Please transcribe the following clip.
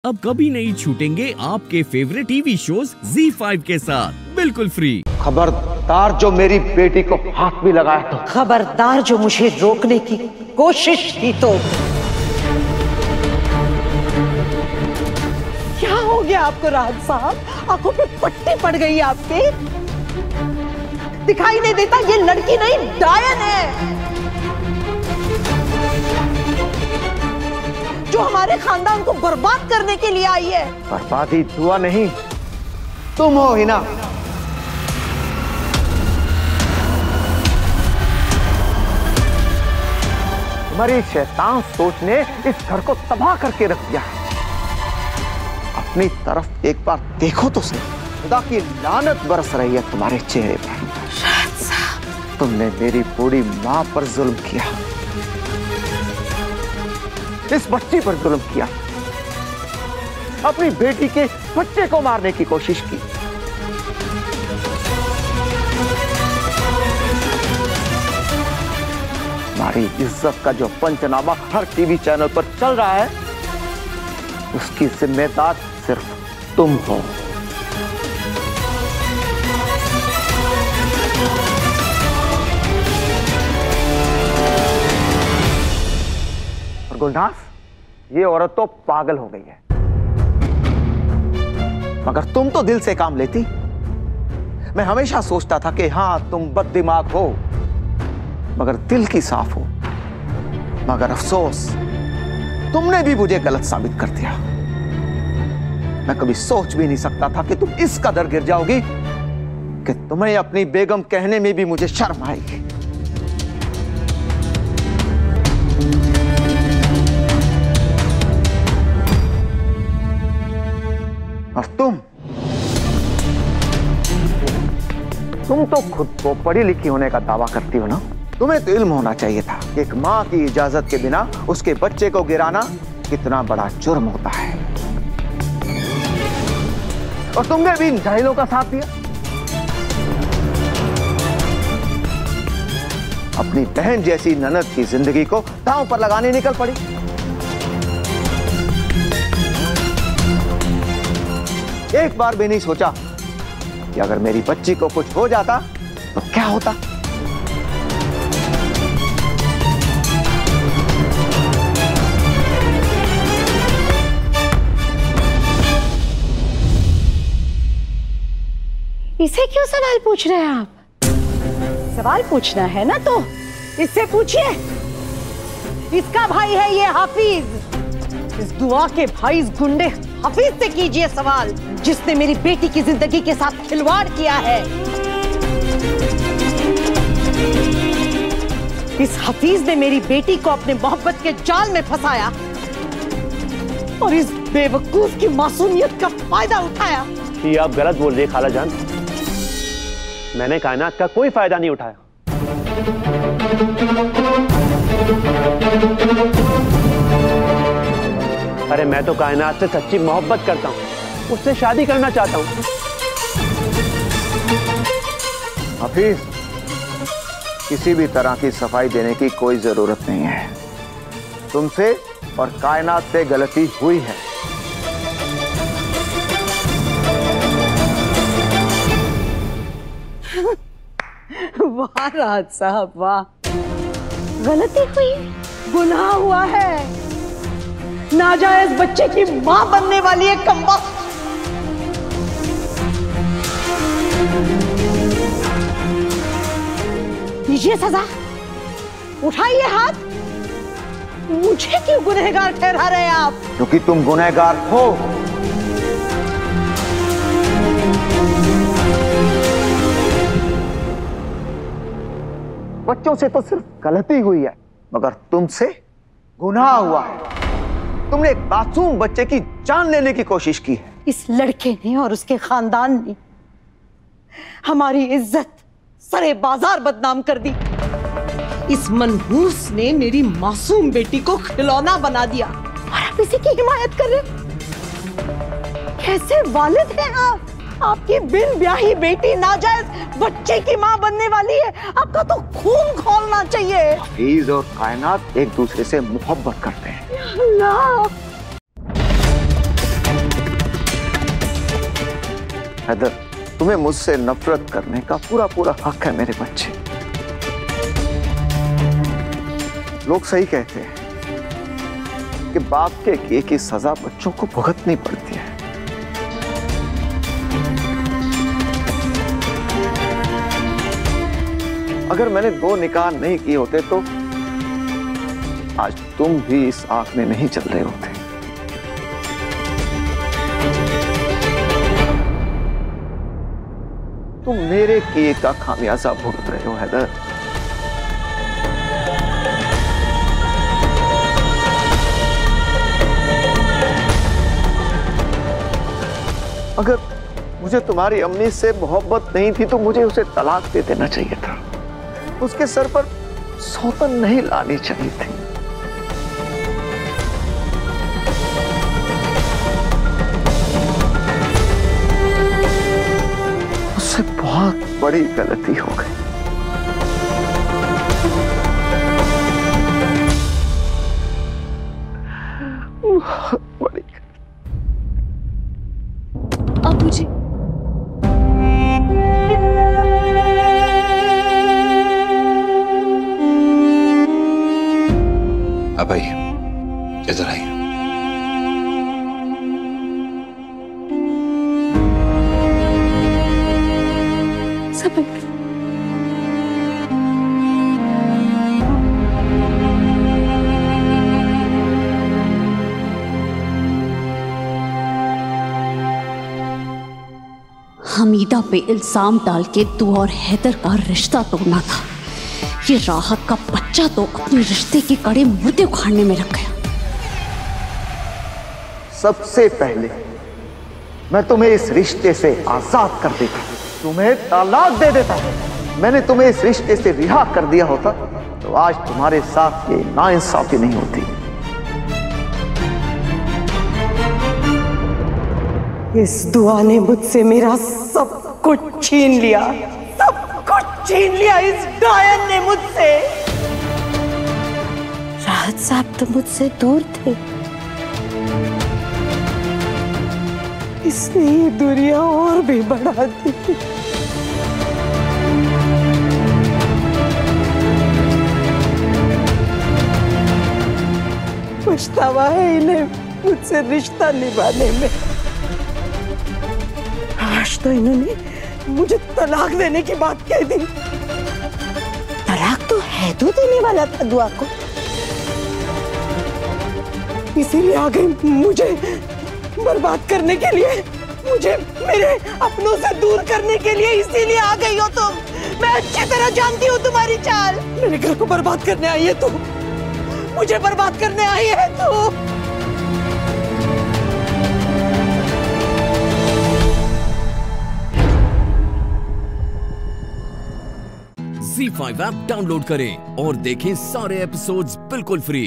अब कभी नहीं छूटेंगे आपके फेवरेट टीवी शोज ZEE5 के साथ बिल्कुल फ्री। खबरदार जो मेरी बेटी को हाथ भी लगाया तो। खबरदार जो मुझे रोकने की कोशिश की तो। क्या हो गया आपको राहत साहब? आंखों पे पट्टी पड़ गई आपके? दिखाई नहीं देता ये लड़की नहीं डायन है जो हमारे खानदान को बर्बाद करने के लिए आई है। बर्बादी दुआ नहीं, तुम हो हिना। तुम्हारी शैतान सोच ने इस घर को तबाह करके रख दिया है। अपनी तरफ एक बार देखो तो सही, खुदा की लानत बरस रही है तुम्हारे चेहरे पर। तुमने मेरी बूढ़ी मां पर जुल्म किया, इस बच्ची पर जुल्म किया, अपनी बेटी के बच्चे को मारने की कोशिश की। हमारी इज्जत का जो पंचनामा हर टीवी चैनल पर चल रहा है, उसकी जिम्मेदार सिर्फ तुम हो। गुलनाज, ये औरत तो पागल हो गई है, मगर तुम तो दिल से काम लेती। मैं हमेशा सोचता था कि हाँ तुम बददिमाग हो, मगर दिल की साफ हो। मगर अफसोस, तुमने भी मुझे गलत साबित कर दिया। मैं कभी सोच भी नहीं सकता था कि तुम इस कदर गिर जाओगी कि तुम्हें अपनी बेगम कहने में भी मुझे शर्म आएगी। और तुम तो खुद को पढ़ी लिखी होने का दावा करती हो ना। तुम्हें तो इल्म होना चाहिए था कि एक मां की इजाजत के बिना उसके बच्चे को गिराना कितना बड़ा जुर्म होता है। और तुमने भी इन जाहिलों का साथ दिया। अपनी बहन जैसी ननद की जिंदगी को दांव पर लगाने निकल पड़ी। एक बार भी नहीं सोचा कि अगर मेरी बच्ची को कुछ हो जाता तो क्या होता। इसे क्यों सवाल पूछ रहे हैं आप? सवाल पूछना है ना तो इससे पूछिए। इसका भाई है ये हाफिज। इस दुआ के भाई इस गुंडे हाफिज से कीजिए सवाल, जिसने मेरी बेटी की जिंदगी के साथ खिलवाड़ किया है। इस हाफिज ने मेरी बेटी को अपने मोहब्बत के जाल में फंसाया और इस बेवकूफ की मासूमियत का फायदा उठाया। ये आप गलत बोल रही है खाला जान। मैंने कायनात का कोई फायदा नहीं उठाया। अरे मैं तो कायनात से सच्ची मोहब्बत करता हूँ, उससे शादी करना चाहता हूँ। हाफिज, किसी भी तरह की सफाई देने की कोई जरूरत नहीं है। तुमसे और कायनात से गलती हुई है। वाह राहत साहब वाह, गलती हुई, गुनाह हुआ है। नाजायज बच्चे की मां बनने वाली है कमबख्त। दीजिए सजा, उठाइए हाथ। मुझे क्यों गुनहगार ठहरा रहे हैं आप? क्योंकि तुम गुनहगार हो। बच्चों से तो सिर्फ गलती हुई है, मगर तुमसे गुनाह हुआ है। तुमने एक मासूम बच्चे की जान लेने की कोशिश की है। इस लड़के ने और उसके खानदान ने हमारी इज्जत सरे बाजार बदनाम कर दी। इस मनहूस ने मेरी मासूम बेटी को खिलौना बना दिया और आप इसी की हिमायत कर रहे। कैसे वालिद हैं आप? आपकी बिन ब्याही बेटी नाजायज बच्चे की मां बनने वाली है। आपका तो खून खौलना चाहिए। हाफिज और कायनात एक दूसरे से मोहब्बत करते हैं। अल्लाह। हैदर, तुम्हें मुझसे नफरत करने का पूरा पूरा हक है मेरे बच्चे। लोग सही कहते हैं कि बाप के किए की सजा बच्चों को भुगतनी पड़ती है। अगर मैंने 2 निकाह नहीं किए होते तो आज तुम भी इस आग में नहीं चल रहे होते। तुम मेरे किए का खामियाजा भुगत रहे हो हैदर। अगर मुझे तुम्हारी अम्मी से मोहब्बत नहीं थी तो मुझे उसे तलाक दे देना चाहिए था। उसके सर पर सौतन नहीं लानी चाहिए थी। उससे बहुत बड़ी गलती हो गई। बहुत बड़ी। अब मुझे अब आइए, इधर आइए। सब हमीदा पे इल्जाम डाल के तू और हैदर का रिश्ता तोड़ना था। ये राहत का बच्चा तो अपने रिश्ते के कड़े मुर्दे उखाड़ने में रख गया। सबसे पहले मैं तुम्हें इस रिश्ते से आजाद कर देता, तुम्हें तलाक दे देता। मैंने तुम्हें इस रिश्ते से रिहा कर दिया होता तो आज तुम्हारे साथ ये नाइंसाफी नहीं होती। इस दुआ ने मुझसे मेरा सब कुछ छीन लिया, सब कुछ छीन लिया इस डायन ने मुझसे। राहत साहब तो मुझसे दूर थे, इसने ये दूरियां और भी बढ़ा दी। पछतावा है इन्हें मुझसे रिश्ता निभाने में। आज तो इन्होंने मुझे तलाक देने की बात कह दी। तलाक तो है तो देने वाला था दुआ को, इसीलिए आ गई मुझे बर्बाद करने के लिए, मुझे मेरे अपनों से दूर करने के लिए। इसीलिए आ गई हो तुम। मैं अच्छी तरह जानती हूँ तुम्हारी चाल। मेरे घर को बर्बाद करने आई है तू, मुझे बर्बाद करने आई है तू। ZEE5 ऐप डाउनलोड करें और देखें सारे एपिसोड्स बिल्कुल फ्री।